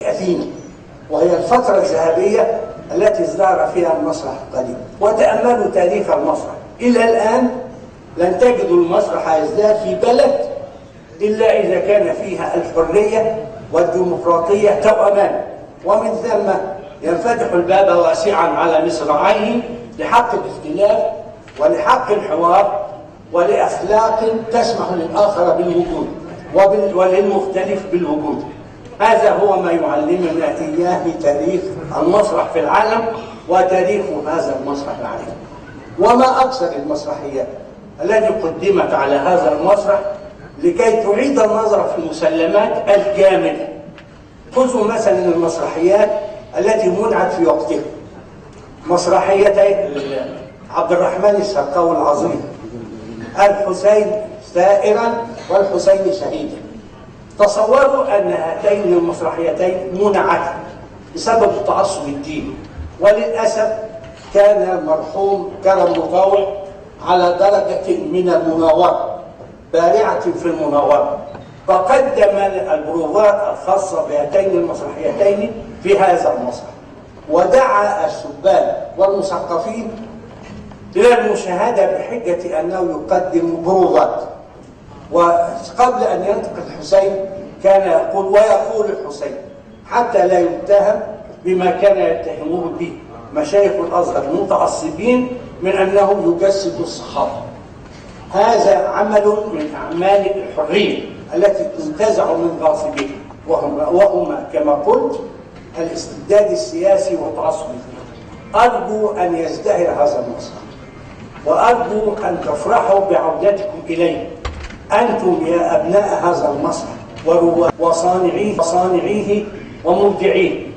أثينا، وهي الفترة الذهبية التي ازدهر فيها المسرح القديم. وتأملوا تاريخ المسرح إلى الآن لن تجدوا المسرح يزداد في بلد إلا إذا كان فيها الحرية والديمقراطية توأمان، ومن ثم ينفتح الباب واسعا على مصراعيه لحق الاختلاف ولحق الحوار ولأخلاق تسمح للآخر بالوجود وللمختلف بالوجود. هذا هو ما يعلمنا إياه تاريخ المسرح في العالم وتاريخ هذا المسرح العالمي. وما أكثر المسرحيات التي قدمت على هذا المسرح لكي تعيد النظر في المسلمات الجامدة. خذوا مثلا المسرحيات التي منعت في وقتها، مسرحيتي عبد الرحمن السرقاوي العظيم، الحسين ثائرا والحسين شهيدا. تصوروا أن هاتين المسرحيتين منعتا بسبب التعصب الديني، وللأسف كان المرحوم كرم مطاوع على درجة من المناورة، بارعة في المناورة، فقدم البروفات الخاصة بهاتين المسرحيتين في هذا المسرح، ودعا الشبان والمثقفين إلى المشاهدة بحجة أنه يقدم بروفات. وقبل أن ينطق الحسين كان يقول ويقول الحسين حتى لا يتهم بما كان يتهموه به مشايخ الأزهر المتعصبين من أنه يجسد الصحابة. هذا عمل من أعمال الحرية التي تنتزع من غاصبين، وهما كما قلت الاستبداد السياسي والتعصب الديني. أرجو أن يزدهر هذا المسرح، وأرجو أن تفرحوا بعودتكم إليه أنتم يا أبناء هذا المسرح وصانعيه ومبدعيه.